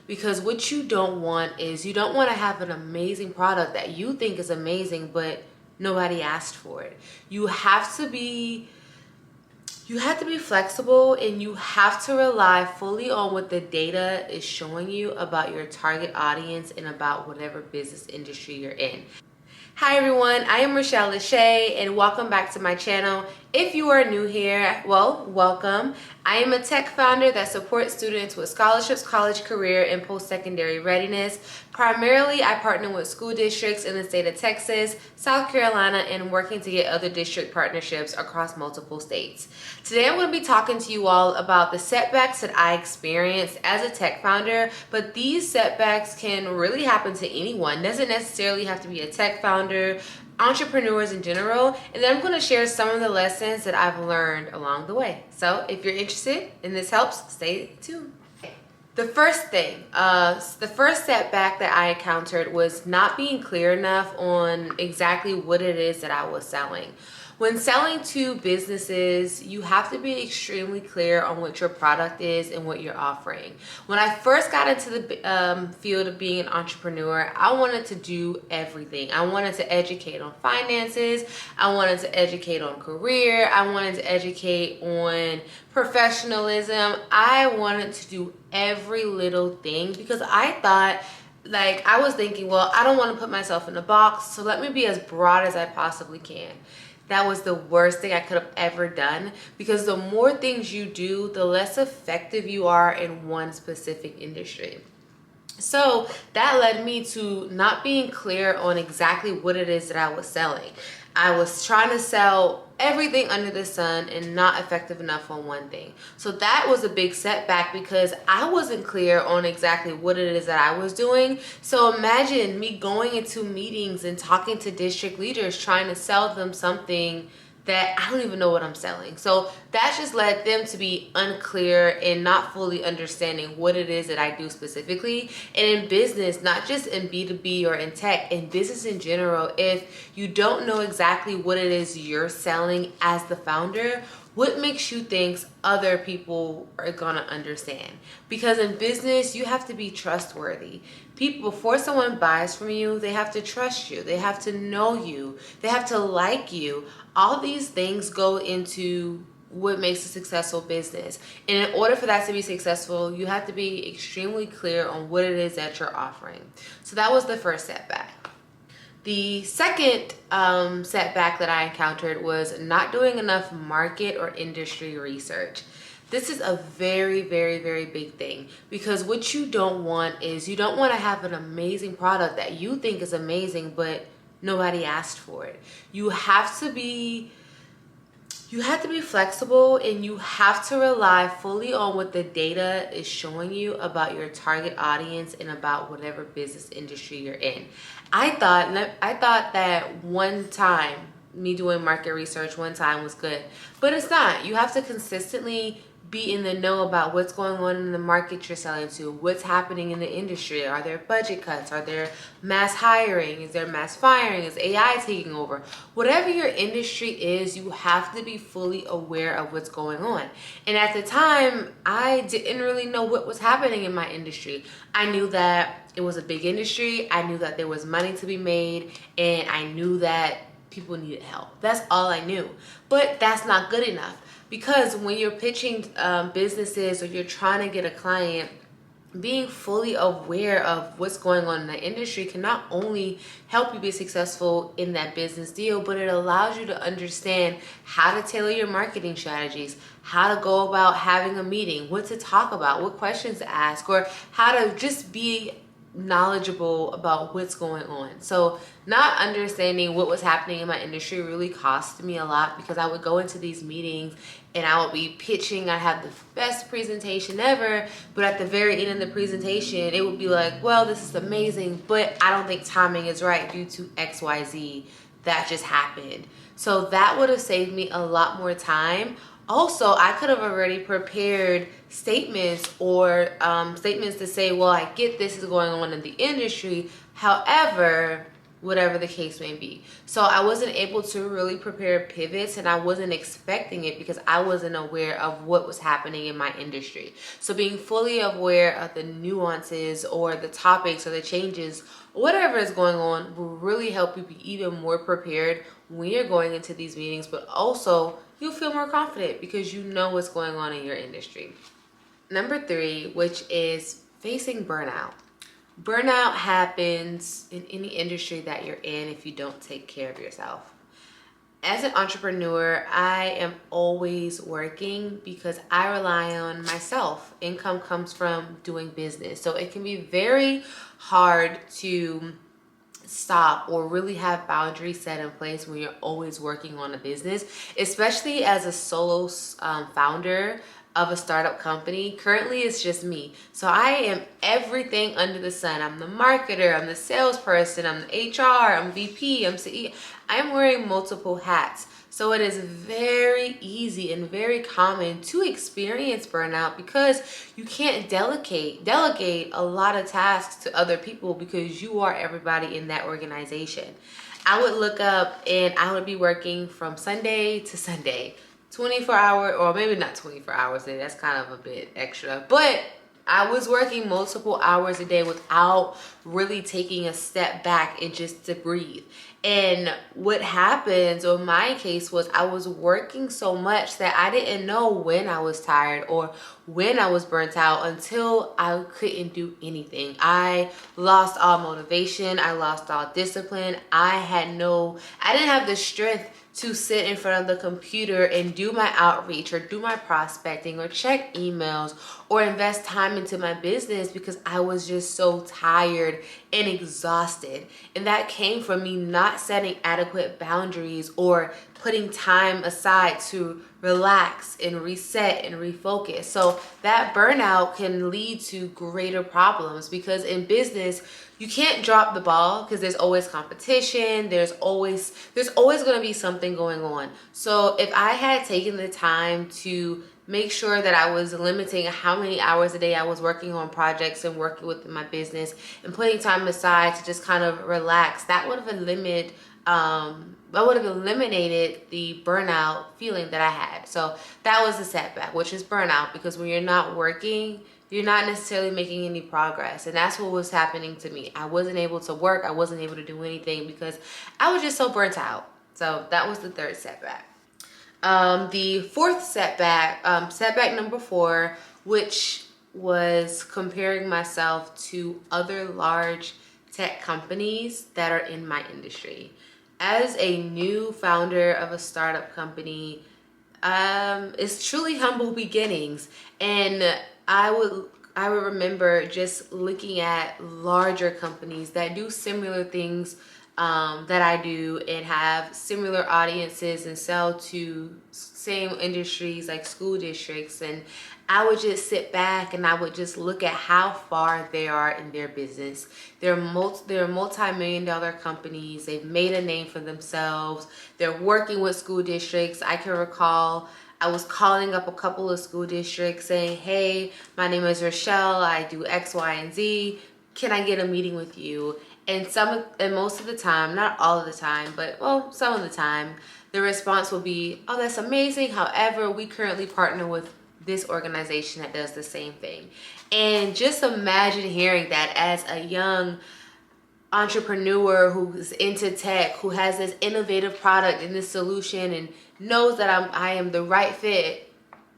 Because what you don't want is you don't want to have an amazing product that you think is amazing, but nobody asked for it. You have to be flexible, and you have to rely fully on what the data is showing you about your target audience and about whatever business industry you're in. Hi everyone, I am Rochelle Lachey and welcome back to my channel. If you are new here, well, welcome. I am a tech founder that supports students with scholarships, college career, and post-secondary readiness. Primarily, I partner with school districts in the state of Texas, South Carolina, and working to get other district partnerships across multiple states. Today, I'm going to be talking to you all about the setbacks that I experienced as a tech founder, but these setbacks can really happen to anyone. It doesn't necessarily have to be a tech founder, entrepreneurs in general, and then I'm going to share some of the lessons that I've learned along the way. So if you're interested and this helps, stay tuned. The first setback that I encountered was not being clear enough on exactly what it is that I was selling. When selling to businesses, you have to be extremely clear on what your product is and what you're offering. When I first got into the field of being an entrepreneur, I wanted to do everything. I wanted to educate on finances. I wanted to educate on career. I wanted to educate on professionalism. I wanted to do every little thing because I was thinking, well, I don't want to put myself in a box, so let me be as broad as I possibly can. That was the worst thing I could have ever done, because the more things you do, the less effective you are in one specific industry. So that led me to not being clear on exactly what it is that I was selling. I was trying to sell everything under the sun and not effective enough on one thing. So that was a big setback because I wasn't clear on exactly what it is that I was doing. So imagine me going into meetings and talking to district leaders trying to sell them something that I don't even know what I'm selling. So that just led them to be unclear and not fully understanding what it is that I do specifically. And in business, not just in B2B or in tech, in business in general, if you don't know exactly what it is you're selling as the founder, what makes you think other people are gonna understand? Because in business, you have to be trustworthy. People, before someone buys from you, they have to trust you. They have to know you. They have to like you. All these things go into what makes a successful business. And in order for that to be successful, you have to be extremely clear on what it is that you're offering. So that was the first setback. The second setback that I encountered was not doing enough market or industry research. This is a very, very, very big thing, because what you don't want is you don't want to have an amazing product that you think is amazing, but nobody asked for it. You have to be flexible, and you have to rely fully on what the data is showing you about your target audience and about whatever business industry you're in. I thought that one time, me doing market research one time was good, but it's not. You have to consistently be in the know about what's going on in the market you're selling to, what's happening in the industry. Are there budget cuts? Are there mass hiring? Is there mass firing? Is AI taking over? Whatever your industry is, you have to be fully aware of what's going on. And at the time, I didn't really know what was happening in my industry. I knew that it was a big industry. I knew that there was money to be made, and I knew that people needed help. That's all I knew. But that's not good enough. Because when you're pitching businesses, or you're trying to get a client, being fully aware of what's going on in the industry can not only help you be successful in that business deal, but it allows you to understand how to tailor your marketing strategies, how to go about having a meeting, what to talk about, what questions to ask, or how to just be knowledgeable about what's going on. So not understanding what was happening in my industry really cost me a lot, because I would go into these meetings and I would be pitching. I had the best presentation ever, but at the very end of the presentation, it would be like, well, this is amazing, but I don't think timing is right due to XYZ that just happened. So that would have saved me a lot more time. Also, I could have already prepared statements or statements to say, well, I get this is going on in the industry. However, whatever the case may be. So I wasn't able to really prepare pivots, and I wasn't expecting it because I wasn't aware of what was happening in my industry. So being fully aware of the nuances or the topics or the changes, whatever is going on, will really help you be even more prepared when you're going into these meetings, but also you'll feel more confident because you know what's going on in your industry. Number 3, which is facing burnout. Burnout happens in any industry that you're in if you don't take care of yourself. As an entrepreneur, I am always working because I rely on myself. Income comes from doing business. So it can be very hard to stop or really have boundaries set in place when you're always working on a business, especially as a solo founder of a startup company. Currently it's just me, so I am everything under the sun. I'm the marketer, I'm the salesperson, I'm the HR, I'm VP, I'm CEO. I'm wearing multiple hats, so it is very easy and very common to experience burnout because you can't delegate a lot of tasks to other people because you are everybody in that organization. I would look up and I would be working from Sunday to Sunday, 24 hour, or maybe not 24 hours a day, that's kind of a bit extra, but I was working multiple hours a day without really taking a step back and just to breathe. And what happens, or my case was, I was working so much that I didn't know when I was tired or when I was burnt out until I couldn't do anything. I lost all motivation. I lost all discipline. I didn't have the strength to sit in front of the computer and do my outreach or do my prospecting or check emails or invest time into my business because I was just so tired and exhausted. And that came from me not setting adequate boundaries or putting time aside to relax and reset and refocus. So that burnout can lead to greater problems because in business, you can't drop the ball because there's always competition. There's always going to be something going on. So if I had taken the time to make sure that I was limiting how many hours a day I was working on projects and working with my business and putting time aside to just kind of relax, that would have eliminated the burnout feeling that I had. So that was the setback, which is burnout, because when you're not working, you're not necessarily making any progress. And that's what was happening to me. I wasn't able to work. I wasn't able to do anything because I was just so burnt out. So that was the 3rd setback. The 4th setback, setback number 4, which was comparing myself to other large tech companies that are in my industry. As a new founder of a startup company, it's truly humble beginnings. And I would remember just looking at larger companies that do similar things that I do and have similar audiences and sell to same industries like school districts, and I would just sit back and I would just look at how far they are in their business. They're multi-million-dollar companies. They've made a name for themselves. They're working with school districts. I can recall I was calling up a couple of school districts saying, hey, my name is Rochelle. I do X, Y, and Z. Can I get a meeting with you? And most of the time, not all of the time, but some of the time, the response will be, oh, that's amazing. However, we currently partner with this organization that does the same thing. And just imagine hearing that as a young entrepreneur who's into tech, who has this innovative product and this solution and knows that I am the right fit,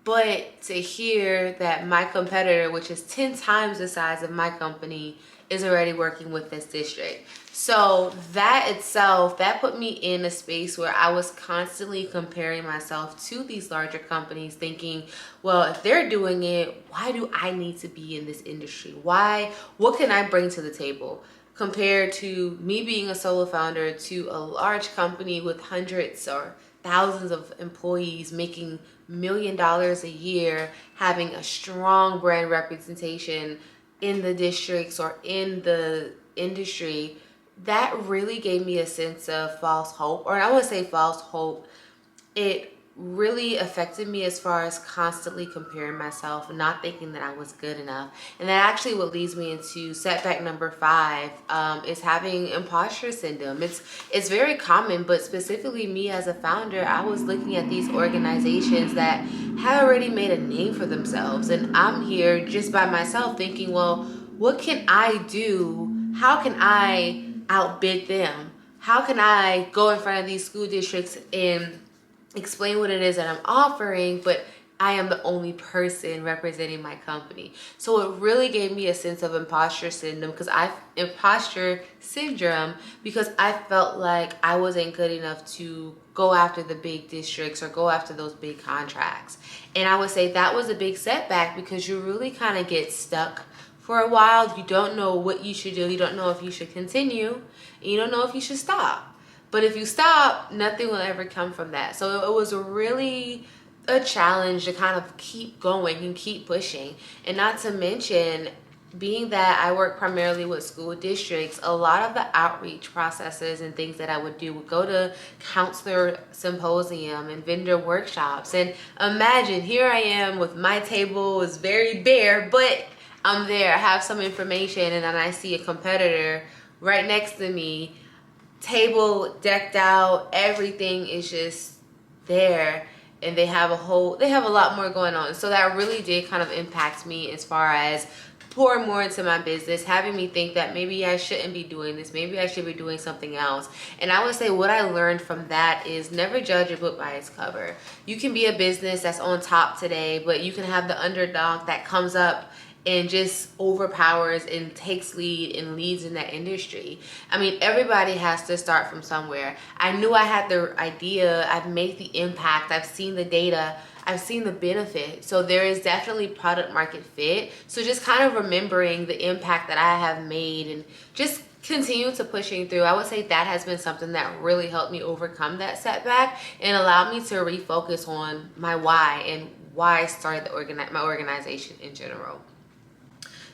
but to hear that my competitor, which is 10 times the size of my company, is already working with this district. So that itself, that put me in a space where I was constantly comparing myself to these larger companies, thinking, well, if they're doing it, why do I need to be in this industry? What can I bring to the table? Compared to me being a solo founder to a large company with hundreds or thousands of employees making $1 million a year, having a strong brand representation in the districts or in the industry, that really gave me a sense of false hope. Or I wouldn't say false hope. It really affected me as far as constantly comparing myself and not thinking that I was good enough. And that actually what leads me into setback number 5, is having imposter syndrome. It's very common, but specifically me as a founder, I was looking at these organizations that had already made a name for themselves, and I'm here just by myself thinking, well, what can I do? How can I outbid them? How can I go in front of these school districts and explain what it is that I'm offering, but I am the only person representing my company? So it really gave me a sense of imposter syndrome because I felt like I wasn't good enough to go after the big districts or go after those big contracts. And I would say that was a big setback because you really kind of get stuck for a while. You don't know what you should do. You don't know if you should continue, and you don't know if you should stop. But if you stop, nothing will ever come from that. So it was really a challenge to kind of keep going and keep pushing. And not to mention, being that I work primarily with school districts, a lot of the outreach processes and things that I would do would go to counselor symposium and vendor workshops. And imagine, here I am with my table is very bare, but I'm there, I have some information, and then I see a competitor right next to me, table decked out, everything is just there, and they have a lot more going on. So that really did kind of impact me as far as pouring more into my business, having me think that maybe I shouldn't be doing this, maybe I should be doing something else. And I would say what I learned from that is never judge a book by its cover. You can be a business that's on top today, but you can have the underdog that comes up and just overpowers and takes lead and leads in that industry. I mean, everybody has to start from somewhere. I knew I had the idea, I've made the impact, I've seen the data, I've seen the benefit. So there is definitely product market fit. So just kind of remembering the impact that I have made and just continue to pushing through. I would say that has been something that really helped me overcome that setback and allowed me to refocus on my why and why I started my organization in general.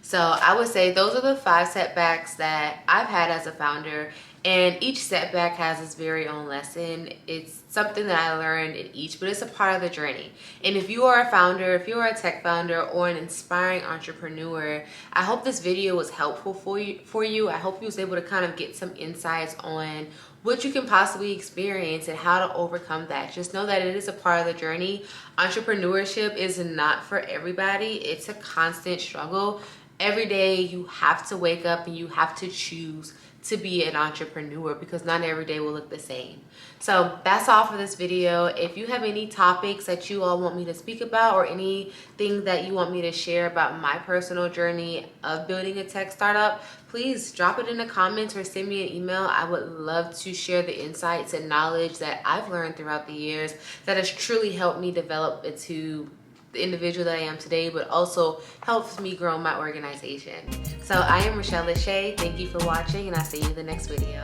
So I would say those are the 5 setbacks that I've had as a founder, and each setback has its very own lesson. It's something that I learned in each, but it's a part of the journey. And if you are a founder, if you are a tech founder or an inspiring entrepreneur, I hope this video was helpful for you. I hope you was able to kind of get some insights on what you can possibly experience and how to overcome that. Just know that it is a part of the journey. Entrepreneurship is not for everybody. It's a constant struggle. Every day you have to wake up and you have to choose to be an entrepreneur because not every day will look the same. So that's all for this video. If you have any topics that you all want me to speak about or anything that you want me to share about my personal journey of building a tech startup, please drop it in the comments or send me an email. I would love to share the insights and knowledge that I've learned throughout the years that has truly helped me develop into the individual that I am today, but also helps me grow my organization. So I am Rochelle Lachey. Thank you for watching, and I'll see you in the next video.